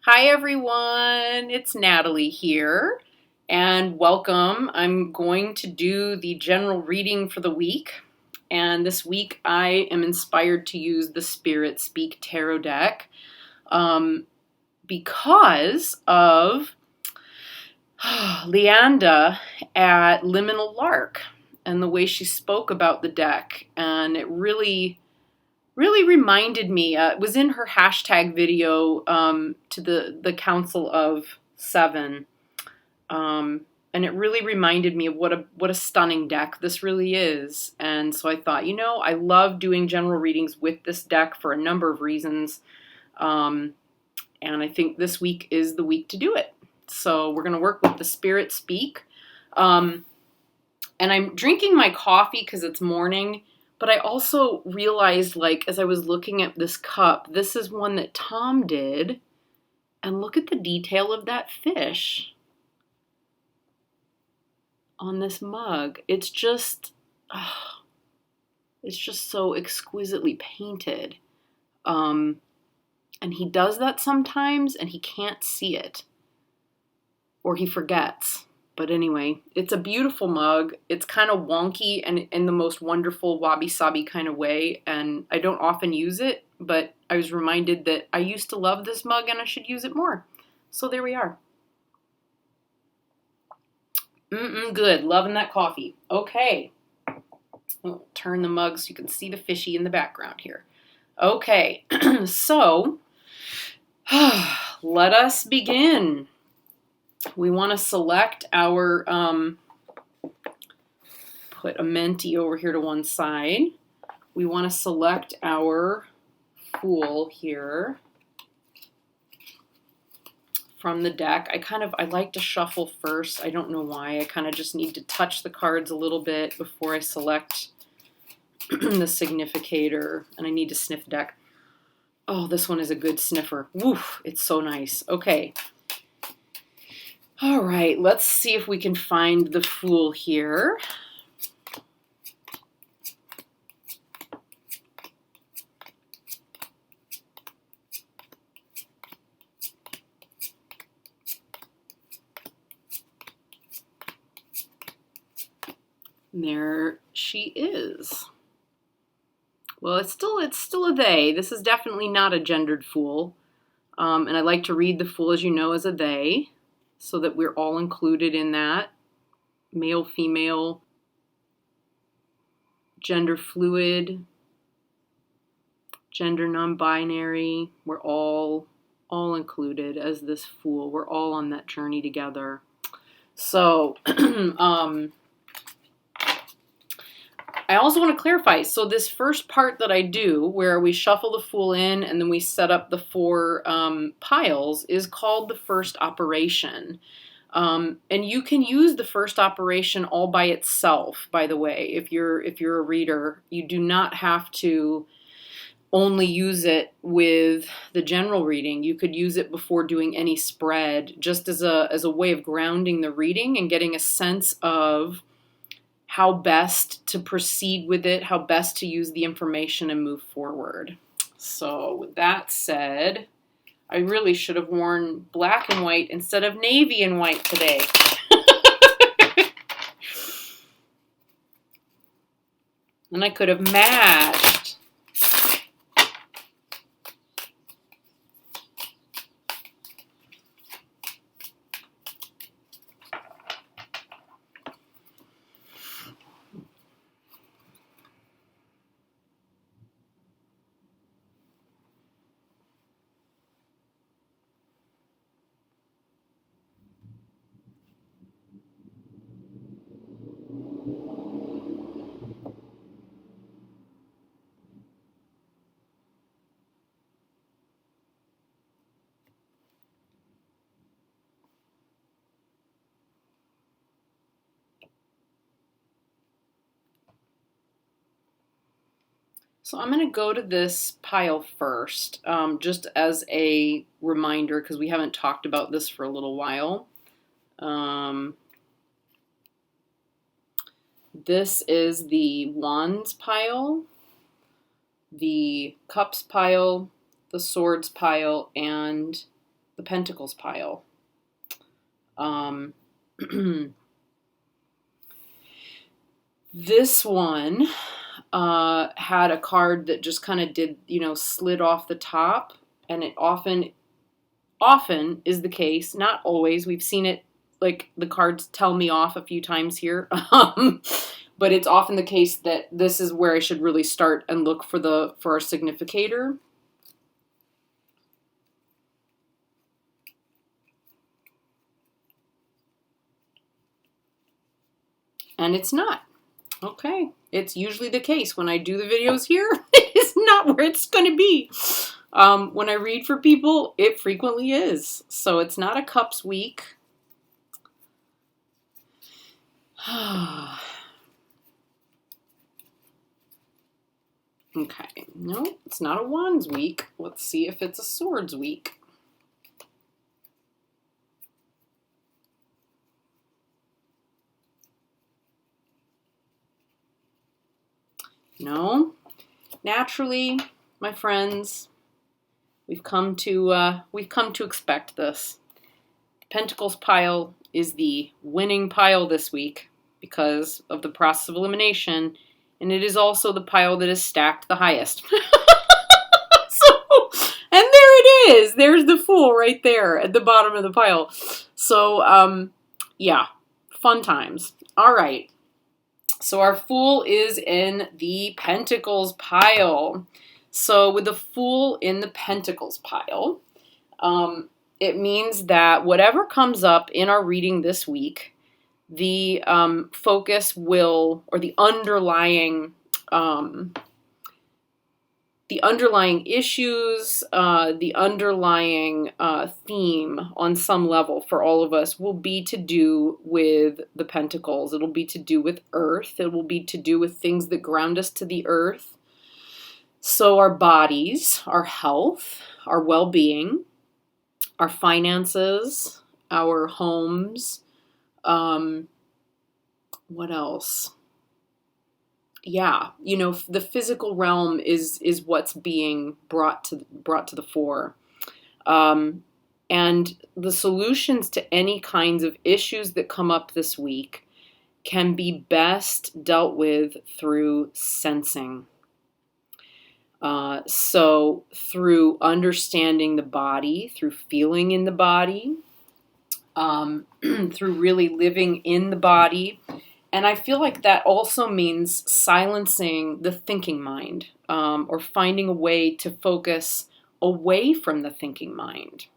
Hi everyone, it's Natalie here, and welcome. I'm going to do the general reading for the week, and this week I am inspired to use the Spirit Speak Tarot deck because of Leanda at Liminal Lark and the way she spoke about the deck, and it really reminded me. It was in her hashtag video to the Council of Seven, and it really reminded me of what a stunning deck this really is. And so I thought, I love doing general readings with this deck for a number of reasons, and I think this week is the week to do it. So we're going to work with the Spirit Speak, and I'm drinking my coffee because it's morning. But I also realized, as I was looking at this cup, this is one that Tom did. And look at the detail of that fish on this mug. It's just so exquisitely painted. And he does that sometimes, and he can't see it. Or he forgets. But anyway, it's a beautiful mug. It's kind of wonky and in the most wonderful wabi-sabi kind of way. And I don't often use it, but I was reminded that I used to love this mug and I should use it more. So there we are. Good. Loving that coffee. Okay. I'll turn the mug so you can see the fishy in the background here. Okay. So let us begin. We want to select our, put Amenti over here to one side. We want to select our Fool here from the deck. I like to shuffle first. I don't know why. I kind of just need to touch the cards a little bit before I select the significator, and I need to sniff the deck. Oh, this one is a good sniffer. Woof, it's so nice. Okay. All right, let's see if we can find the Fool here. There she is. Well, it's still a they. This is definitely not a gendered Fool. And I like to read the Fool, as you know, as a they, so that we're all included in that. Male, female, gender fluid, gender non-binary. We're all included as this Fool. We're all on that journey together. So, I also want to clarify. So this first part that I do, where we shuffle the Fool in and then we set up the four piles, is called the first operation. And you can use the first operation all by itself, by the way. If you're a reader, you do not have to only use it with the general reading. You could use it before doing any spread, just as a way of grounding the reading and getting a sense of how best to proceed with it, how best to use the information and move forward. So with that said, I really should have worn black and white instead of navy and white today. And I could have matched. So I'm going to go to this pile first, just as a reminder, because we haven't talked about this for a little while. This is the Wands pile, the Cups pile, the Swords pile, and the Pentacles pile. This one had a card that just kind of did, slid off the top, and it often is the case, not always. We've seen it, like the cards tell me off a few times here, but it's often the case that this is where I should really start and look for our significator. And it's not. Okay. It's usually the case when I do the videos here. It is not where it's going to be. When I read for people, it frequently is. So it's not a cups week. Okay. No, it's not a wands week. Let's see if it's a swords week. No. Naturally, my friends, we've come to expect this. The Pentacles pile is the winning pile this week because of the process of elimination, and it is also the pile that is stacked the highest. And there it is. There's the Fool right there at the bottom of the pile. So, yeah, fun times. All right. So our Fool is in the Pentacles pile. So with the Fool in the Pentacles pile, it means that whatever comes up in our reading this week, the focus will, or the underlying issues, the underlying theme on some level for all of us will be to do with the Pentacles. It'll be to do with earth. It will be to do with things that ground us to the earth. So our bodies, our health, our well-being, our finances, our homes, what else? Yeah, the physical realm is what's being brought to the fore. And the solutions to any kinds of issues that come up this week can be best dealt with through sensing. So through understanding the body, through feeling in the body, through really living in the body. And I feel like that also means silencing the thinking mind, or finding a way to focus away from the thinking mind,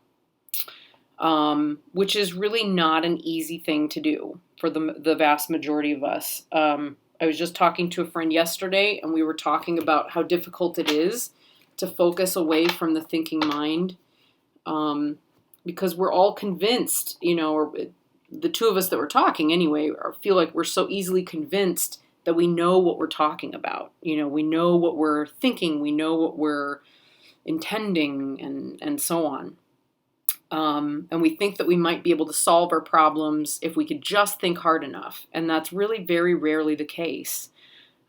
which is really not an easy thing to do for the vast majority of us. I was just talking to a friend yesterday, and we were talking about how difficult it is to focus away from the thinking mind, because we're all convinced, or the two of us that were talking anyway, feel like we're so easily convinced that we know what we're talking about. We know what we're thinking, we know what we're intending, and so on. And we think that we might be able to solve our problems if we could just think hard enough. And that's really very rarely the case.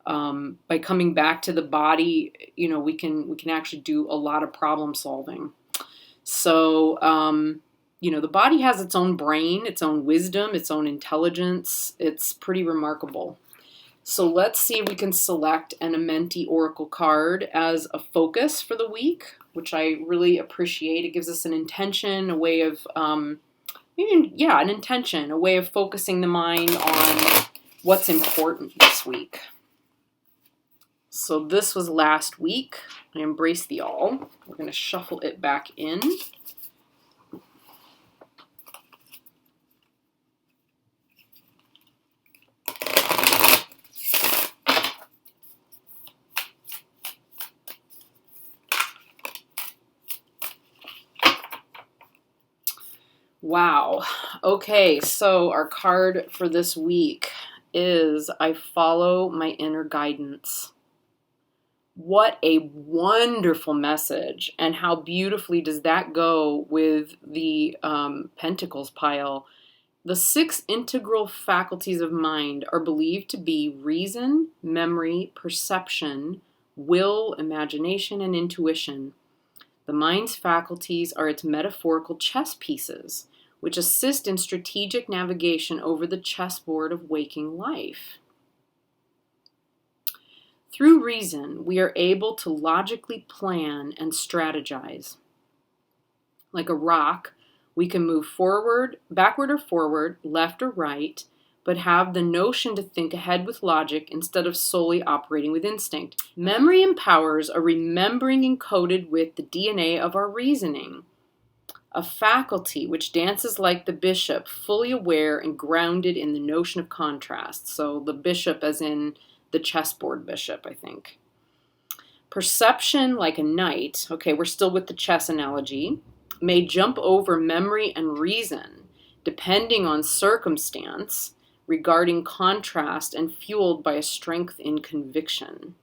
By coming back to the body, we can actually do a lot of problem solving. So, the body has its own brain, its own wisdom, its own intelligence. It's pretty remarkable. So let's see if we can select an Amenti Oracle card as a focus for the week, which I really appreciate. It gives us an intention, a way of, an intention, a way of focusing the mind on what's important this week. So this was last week. I Embrace the All. We're going to shuffle it back in. Wow. Okay, so our card for this week is I Follow My Inner Guidance. What a wonderful message, and how beautifully does that go with the Pentacles pile. The 6 integral faculties of mind are believed to be reason, memory, perception, will, imagination, and intuition. The mind's faculties are its metaphorical chess pieces, which assist in strategic navigation over the chessboard of waking life. Through reason, we are able to logically plan and strategize. Like a rock, we can move forward, backward or forward, left or right, but have the notion to think ahead with logic instead of solely operating with instinct. Memory empowers a remembering encoded with the DNA of our reasoning, a faculty which dances like the bishop, fully aware and grounded in the notion of contrast. So the bishop as in the chessboard bishop, I think. Perception, like a knight, okay, we're still with the chess analogy, may jump over memory and reason, depending on circumstance, regarding contrast and fueled by a strength in conviction.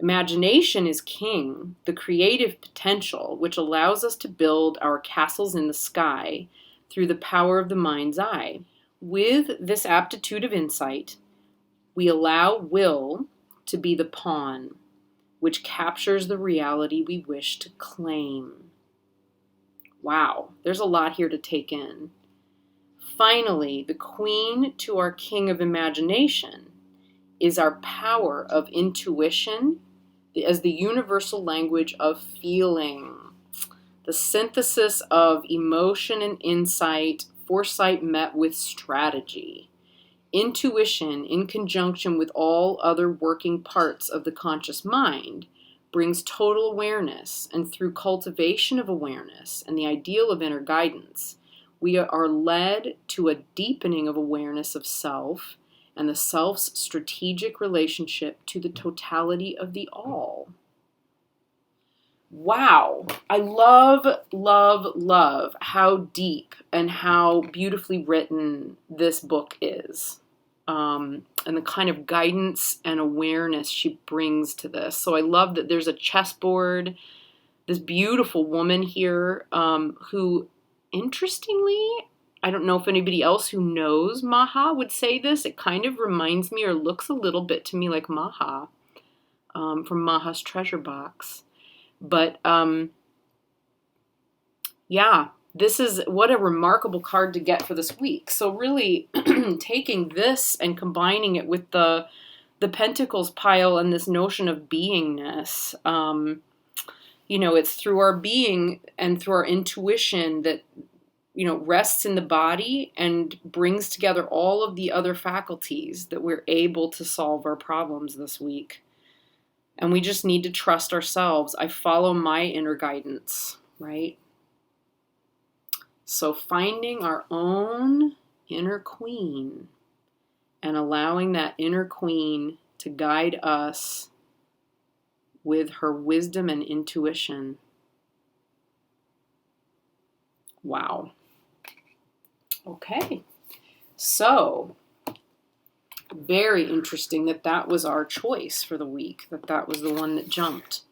Imagination is king, the creative potential which allows us to build our castles in the sky through the power of the mind's eye. With this aptitude of insight, we allow will to be the pawn, which captures the reality we wish to claim. Wow, there's a lot here to take in. Finally, the queen to our king of imagination is our power of intuition as the universal language of feeling, the synthesis of emotion and insight, foresight met with strategy. Intuition, in conjunction with all other working parts of the conscious mind, brings total awareness, and through cultivation of awareness and the ideal of inner guidance, we are led to a deepening of awareness of self and the self's strategic relationship to the totality of the all. Wow, I love, love, love how deep and how beautifully written this book is. And the kind of guidance and awareness she brings to this. So I love that there's a chessboard, this beautiful woman here who, interestingly, I don't know if anybody else who knows Maha would say this. It kind of reminds me or looks a little bit to me like Maha from Maha's Treasure Box. But yeah, this is what a remarkable card to get for this week. So really taking this and combining it with the Pentacles pile and this notion of beingness. It's through our being and through our intuition that, rests in the body and brings together all of the other faculties that we're able to solve our problems this week. And we just need to trust ourselves. I follow my inner guidance, right? So finding our own inner queen and allowing that inner queen to guide us with her wisdom and intuition. Wow. Okay. So very interesting that was our choice for the week, that was the one that jumped.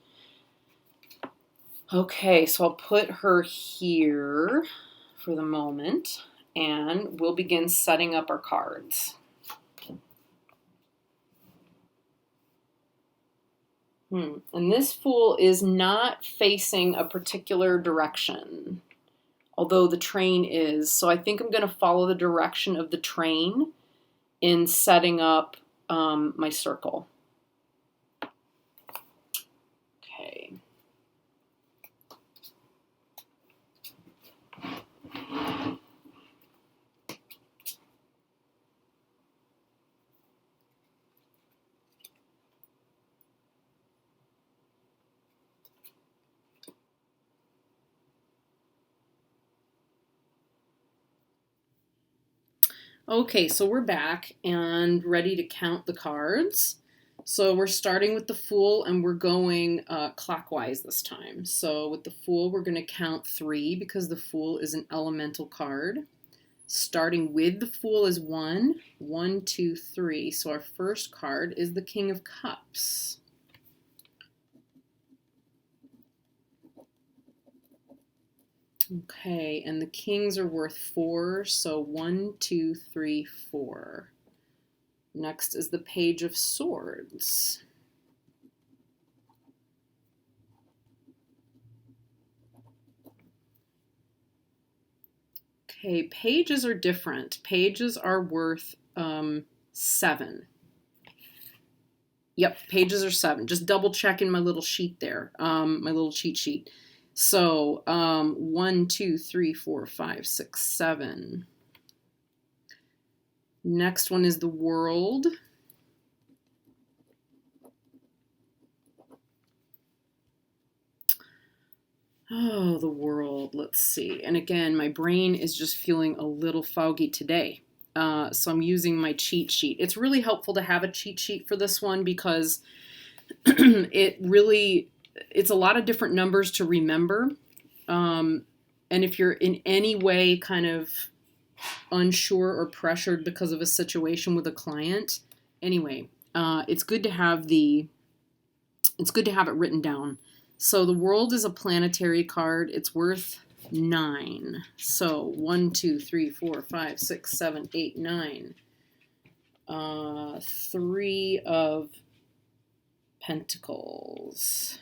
Okay, so I'll put her here for the moment, and we'll begin setting up our cards. And this Fool is not facing a particular direction, although the train is. So I think I'm going to follow the direction of the train in setting up my circle. Okay. Okay, so we're back and ready to count the cards. So we're starting with the Fool and we're going clockwise this time. So with the Fool, we're going to count 3 because the Fool is an elemental card. Starting with the Fool is 1, 1, 2, 3. So our first card is the King of Cups. Okay, and the kings are worth 4, so 1, 2, 3, 4. Next is the Page of Swords. Okay, pages are different. Pages are worth 7. Yep, pages are 7. Just double checking my little sheet there, my little cheat sheet. So 1, 2, 3, 4, 5, 6, 7. Next one is the world. Oh, the world. Let's see. And again, my brain is just feeling a little foggy today. So I'm using my cheat sheet. It's really helpful to have a cheat sheet for this one because it's a lot of different numbers to remember. And if you're in any way kind of unsure or pressured because of a situation with a client, anyway, it's good to have it written down. So the world is a planetary card. It's worth 9. So 1, 2, 3, 4, 5, 6, 7, 8, 9. 3 of Pentacles.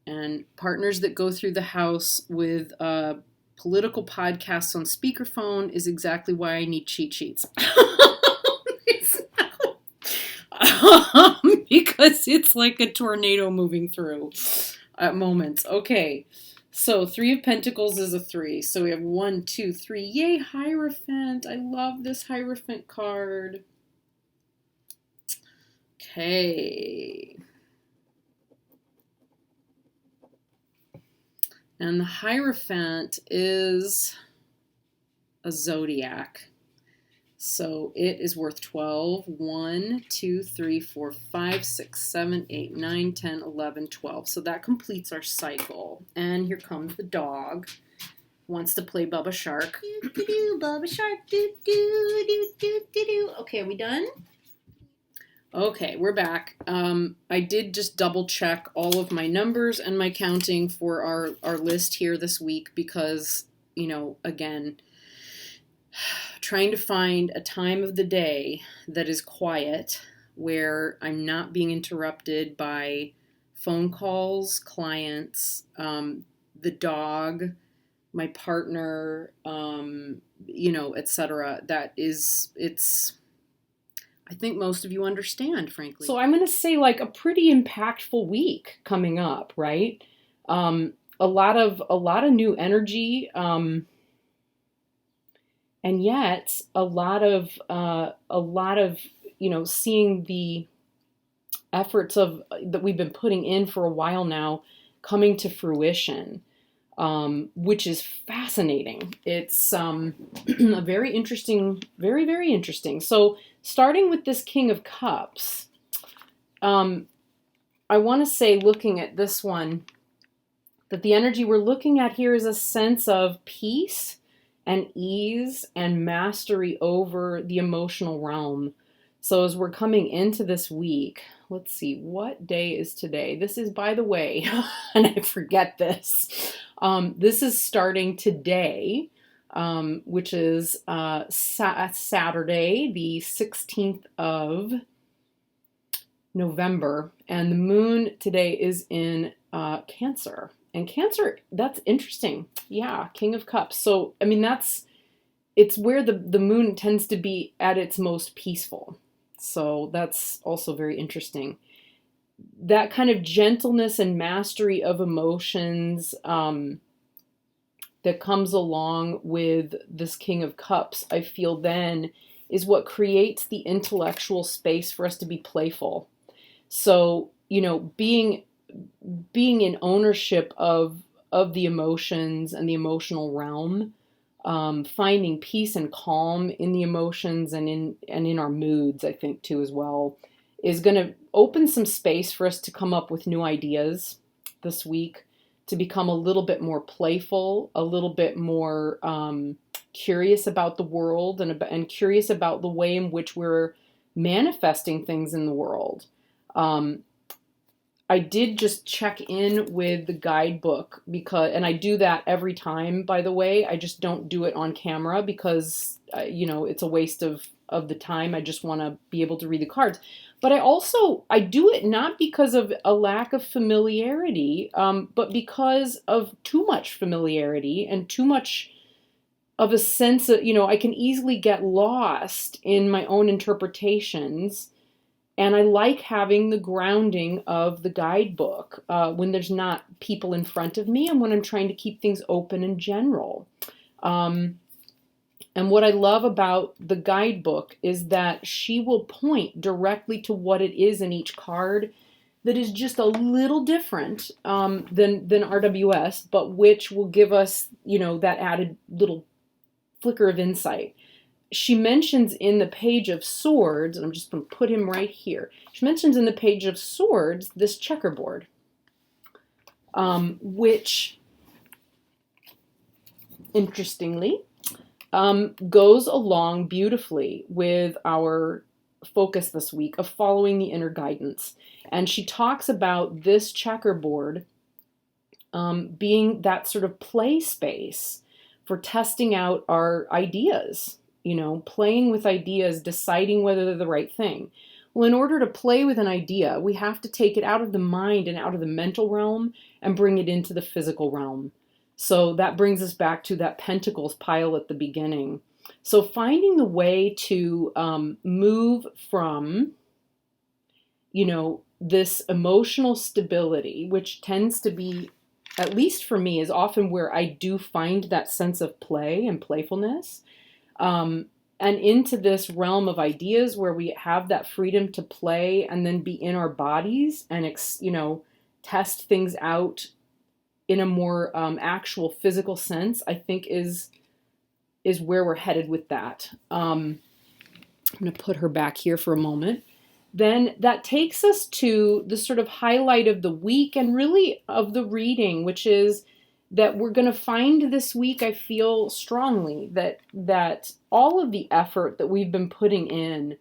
And partners that go through the house with political podcasts on speakerphone is exactly why I need cheat sheets. Because it's like a tornado moving through at moments. Okay, so 3 of Pentacles is a 3. So we have 1, 2, 3. Yay, Hierophant. I love this Hierophant card. Okay. And the Hierophant is a zodiac. So it is worth 12. 1, 2, 3, 4, 5, 6, 7, 8, 9, 10, 11, 12. So that completes our cycle. And here comes the dog. Wants to play Bubba Shark. Do, do, do, Bubba Shark. Do, do, do, do, do, do. Okay, are we done? Okay, we're back. I did just double check all of my numbers and my counting for our list here this week because, again, trying to find a time of the day that is quiet where I'm not being interrupted by phone calls, clients, the dog, my partner, etc. I think most of you understand, frankly. So I'm going to say like a pretty impactful week coming up, right? A lot of new energy, and yet a lot of seeing the efforts that we've been putting in for a while now coming to fruition, which is fascinating. It's a very interesting, very, very interesting. So starting with this King of Cups, I want to say, looking at this one, that the energy we're looking at here is a sense of peace and ease and mastery over the emotional realm. So as we're coming into this week, let's see, what day is today? This is, by the way, and I forget this, this is starting today, which is Saturday, the 16th of November, and the moon today is in Cancer. And Cancer, that's interesting. Yeah, King of Cups. So, I mean, it's where the moon tends to be at its most peaceful. So that's also very interesting. That kind of gentleness and mastery of emotions that comes along with this King of Cups, I feel then, is what creates the intellectual space for us to be playful. So, being in ownership of the emotions and the emotional realm, finding peace and calm in the emotions and in our moods, I think too as well, is going to open some space for us to come up with new ideas this week, to become a little bit more playful, a little bit more curious about the world and curious about the way in which we're manifesting things in the world. I did just check in with the guidebook and I do that every time, by the way. I just don't do it on camera because, it's a waste of the time. I just want to be able to read the cards. But I do it not because of a lack of familiarity, but because of too much familiarity and too much of a sense of, I can easily get lost in my own interpretations. And I like having the grounding of the guidebook when there's not people in front of me and when I'm trying to keep things open and general. And what I love about the guidebook is that she will point directly to what it is in each card that is just a little different than RWS, but which will give us, that added little flicker of insight. She mentions in the Page of Swords, and I'm just going to put him right here. She mentions in the Page of Swords this checkerboard, which, interestingly, goes along beautifully with our focus this week of following the inner guidance. And she talks about this checkerboard being that sort of play space for testing out our ideas. Playing with ideas, deciding whether they're the right thing. Well, in order to play with an idea, we have to take it out of the mind and out of the mental realm and bring it into the physical realm. So that brings us back to that Pentacles pile at the beginning. So finding the way to move from, this emotional stability, which tends to be, at least for me, is often where I do find that sense of play and playfulness. And into this realm of ideas where we have that freedom to play and then be in our bodies and, test things out in a more actual physical sense, I think is where we're headed with that. I'm going to put her back here for a moment. Then that takes us to the sort of highlight of the week and really of the reading, which is that we're going to find this week, I feel strongly, that all of the effort that we've been putting in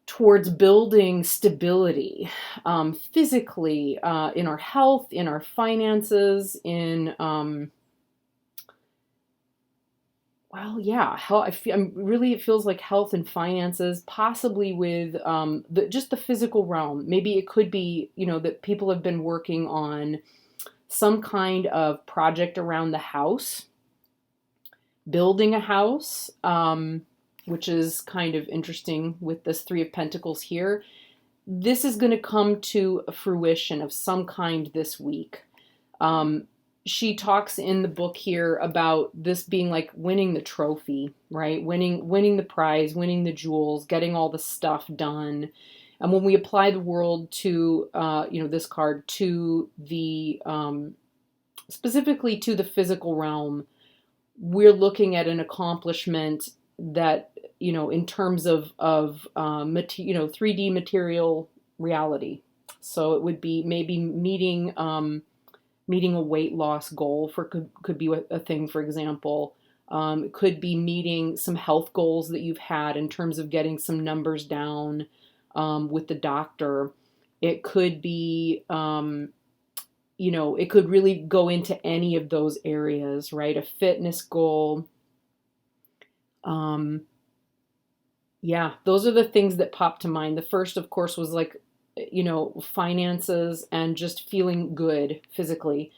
towards building stability physically, in our health, in our finances, in, it feels like health and finances, possibly with just the physical realm. Maybe it could be, that people have been working on some kind of project around the house, building a house, which is kind of interesting with this Three of Pentacles here. This is going to come to a fruition of some kind this week. She talks in the book here about this being like winning the trophy, right? Winning the prize, winning the jewels, getting all the stuff done. And when we apply the world to, this card to the, specifically to the physical realm, we're looking at an accomplishment that, in terms of 3D material reality. So it would be maybe meeting a weight loss goal could be a thing, for example. It could be meeting some health goals that you've had in terms of getting some numbers down with the doctor. It could be, it could really go into any of those areas, right? A fitness goal. Those are the things that pop to mind. The first, of course, was like, finances and just feeling good physically.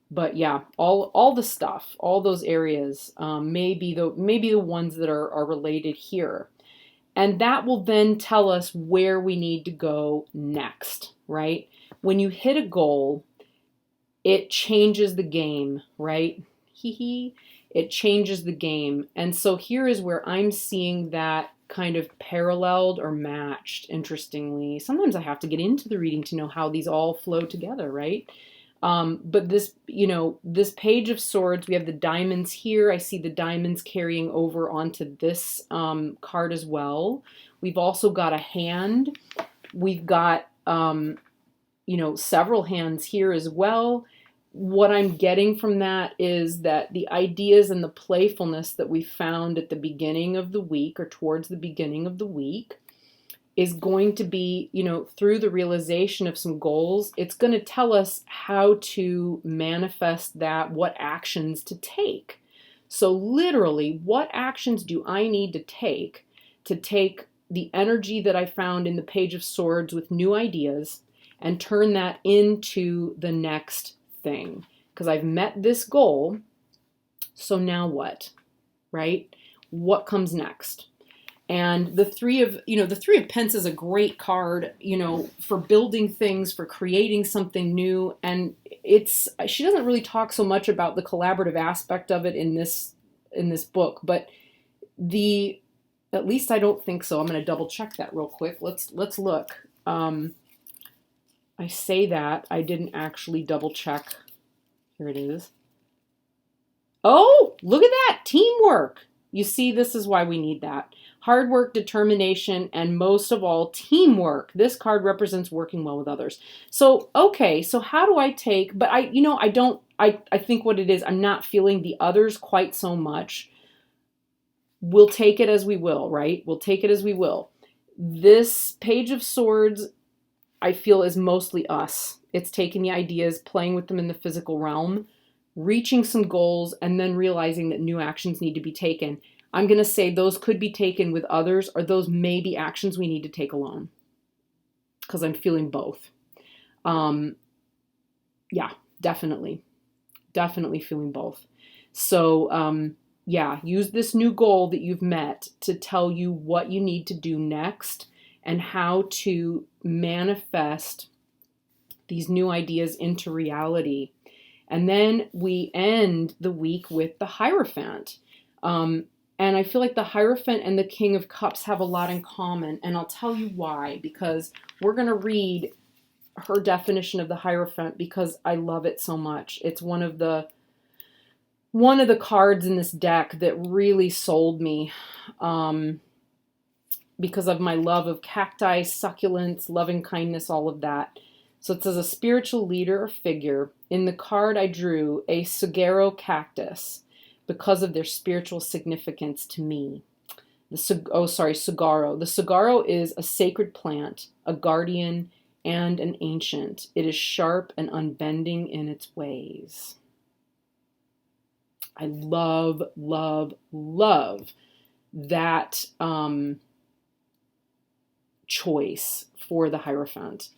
But yeah, all the stuff, all those areas, maybe the ones that are related here. And that will then tell us where we need to go next, right? When you hit a goal, it changes the game, right? It changes the game. And so here is where I'm seeing that kind of paralleled or matched, interestingly. Sometimes I have to get into the reading to know how these all flow together, right? But this Page of Swords, we have the diamonds here. I see the diamonds carrying over onto this card as well. We've also got a hand. We've got, several hands here as well. What I'm getting from that is that the ideas and the playfulness that we found at the beginning of the week or towards the beginning of the week is going to be, through the realization of some goals, it's going to tell us how to manifest that, what actions to take. So literally, what actions do I need to take the energy that I found in the Page of Swords with new ideas and turn that into the next thing? Because I've met this goal, so now what, right? What comes next? And the Three of Pence is a great card, for building things, for creating something new. And she doesn't really talk so much about the collaborative aspect of it in this book, but at least I don't think so. I'm going to double check that real quick. Let's look. I say that I didn't actually double check. Here it is. Oh, look at that, teamwork. You see, this is why we need that. Hard work, determination, and most of all, teamwork. This card represents working well with others. So, okay, so how do I take, but I think what it is, I'm not feeling the others quite so much. We'll take it as we will, right? We'll take it as we will. This Page of Swords, I feel, is mostly us. It's taking the ideas, playing with them in the physical realm, reaching some goals, and then realizing that new actions need to be taken. I'm going to say those could be taken with others, or those may be actions we need to take alone, because I'm feeling both. Yeah, definitely feeling both. So use this new goal that you've met to tell you what you need to do next and how to manifest these new ideas into reality. And then we end the week with the Hierophant. And I feel like the Hierophant and the King of Cups have a lot in common. And I'll tell you why, because we're going to read her definition of the Hierophant because I love it so much. It's one of the cards in this deck that really sold me because of my love of cacti, succulents, loving kindness, all of that. So it says a spiritual leader or figure. In the card I drew a saguaro cactus because of their spiritual significance to me. Saguaro. The saguaro is a sacred plant, a guardian, and an ancient. It is sharp and unbending in its ways. I love, love, love that choice for the Hierophant.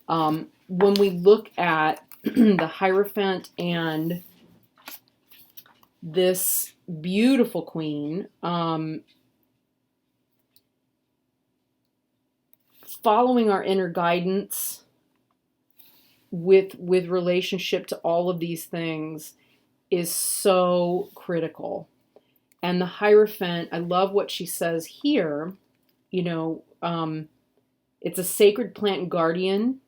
When we look at the Hierophant and this beautiful queen, following our inner guidance with relationship to all of these things is so critical. And the Hierophant, I love what she says here, it's a sacred plant guardian.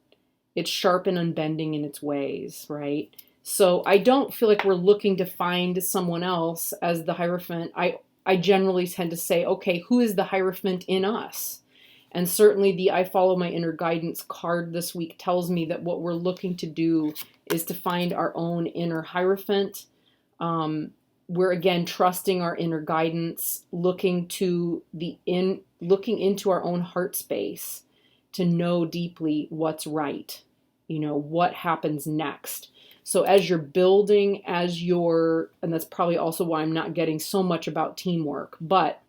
It's sharp and unbending in its ways, right? So I don't feel like we're looking to find someone else as the Hierophant. I generally tend to say, okay, who is the Hierophant in us? And certainly the I Follow My Inner Guidance card this week tells me that what we're looking to do is to find our own inner Hierophant. We're again trusting our inner guidance, looking into our own heart space to know deeply what's right, what happens next. So as you're building, and that's probably also why I'm not getting so much about teamwork, but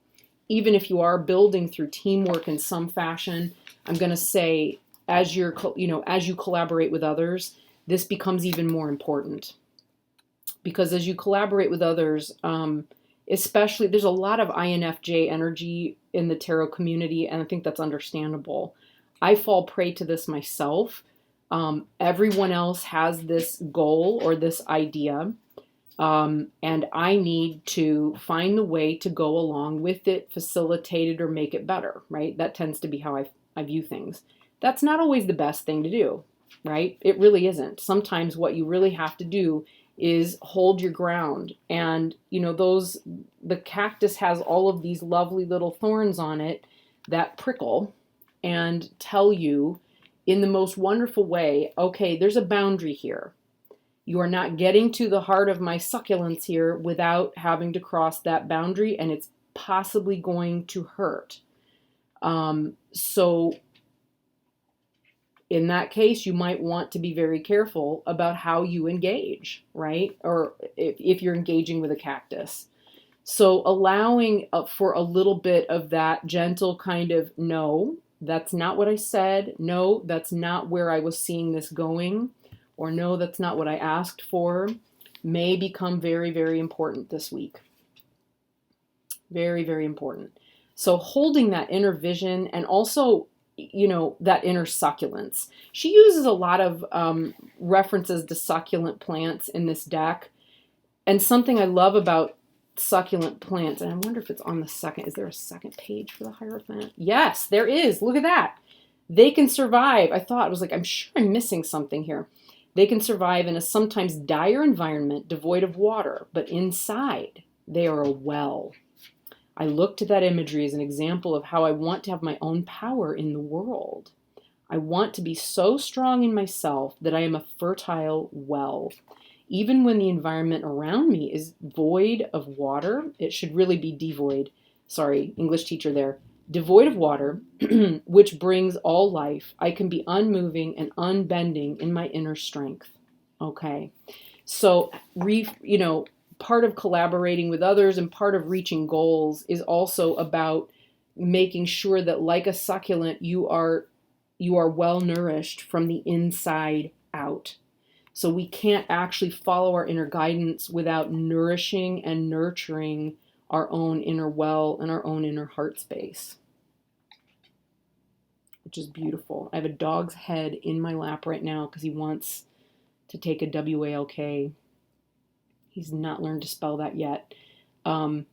even if you are building through teamwork in some fashion, I'm going to say as you collaborate with others, this becomes even more important. Because as you collaborate with others, especially, there's a lot of INFJ energy in the tarot community, and I think that's understandable. I fall prey to this myself. Everyone else has this goal or this idea, and I need to find the way to go along with it, facilitate it, or make it better, right? That tends to be how I view things. That's not always the best thing to do, right? It really isn't. Sometimes what you really have to do is hold your ground. And, the cactus has all of these lovely little thorns on it that prickle and tell you in the most wonderful way, okay, there's a boundary here. You are not getting to the heart of my succulents here without having to cross that boundary, and it's possibly going to hurt. So in that case, you might want to be very careful about how you engage, right? Or if you're engaging with a cactus. So allowing for a little bit of that gentle kind of, no, that's not what I said. No, that's not where I was seeing this going. Or no, that's not what I asked for, may become very, very important this week. Very, very important. So holding that inner vision and also, that inner succulence. She uses a lot of references to succulent plants in this deck. And something I love about succulent plants, and I wonder if it's on the second, is there a second page for the Hierophant? Yes, there is. Look at that. They can survive. I was like, I'm sure I'm missing something here. They can survive in a sometimes dire environment devoid of water, but inside they are a well. I look to that imagery as an example of how I want to have my own power in the world. I want to be so strong in myself that I am a fertile well. Even when the environment around me is void of water, it should really be devoid. Sorry, English teacher there. Devoid of water, which brings all life, I can be unmoving and unbending in my inner strength. Okay. So, part of collaborating with others and part of reaching goals is also about making sure that, like a succulent, you are well nourished from the inside out. So we can't actually follow our inner guidance without nourishing and nurturing our own inner well and our own inner heart space, which is beautiful. I have a dog's head in my lap right now because he wants to take a WALK. He's not learned to spell that yet. So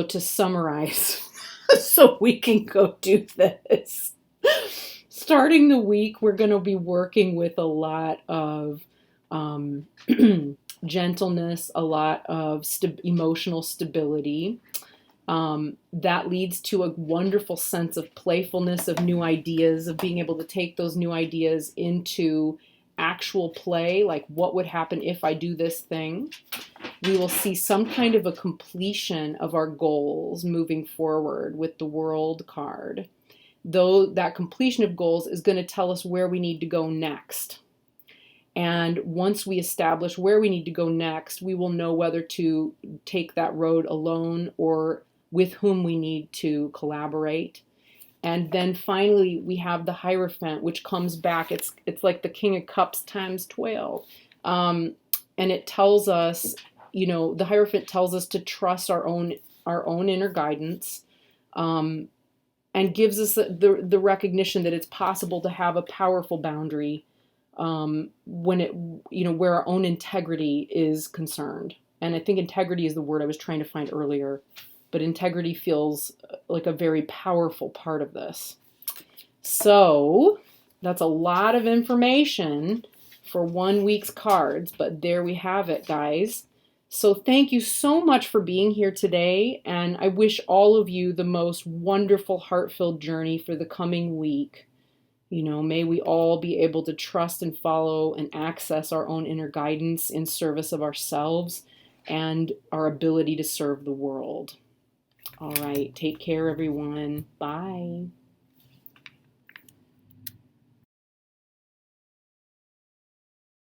to summarize, so we can go do this. Starting the week, we're going to be working with a lot of gentleness, a lot of emotional stability. That leads to a wonderful sense of playfulness, of new ideas, of being able to take those new ideas into actual play, like what would happen if I do this thing. We will see some kind of a completion of our goals moving forward with the World card. Though that completion of goals is going to tell us where we need to go next. And once we establish where we need to go next, we will know whether to take that road alone or with whom we need to collaborate. And then finally, we have the Hierophant, which comes back. It's like the King of Cups times 12. And it tells us, the Hierophant tells us to trust our own inner guidance. And gives us the recognition that it's possible to have a powerful boundary when it, where our own integrity is concerned. And I think integrity is the word I was trying to find earlier, but integrity feels like a very powerful part of this. So that's a lot of information for 1 week's cards, but there we have it, guys. So thank you so much for being here today, and I wish all of you the most wonderful, heart-filled journey for the coming week. May we all be able to trust and follow and access our own inner guidance in service of ourselves and our ability to serve the world. All right, take care, everyone. Bye.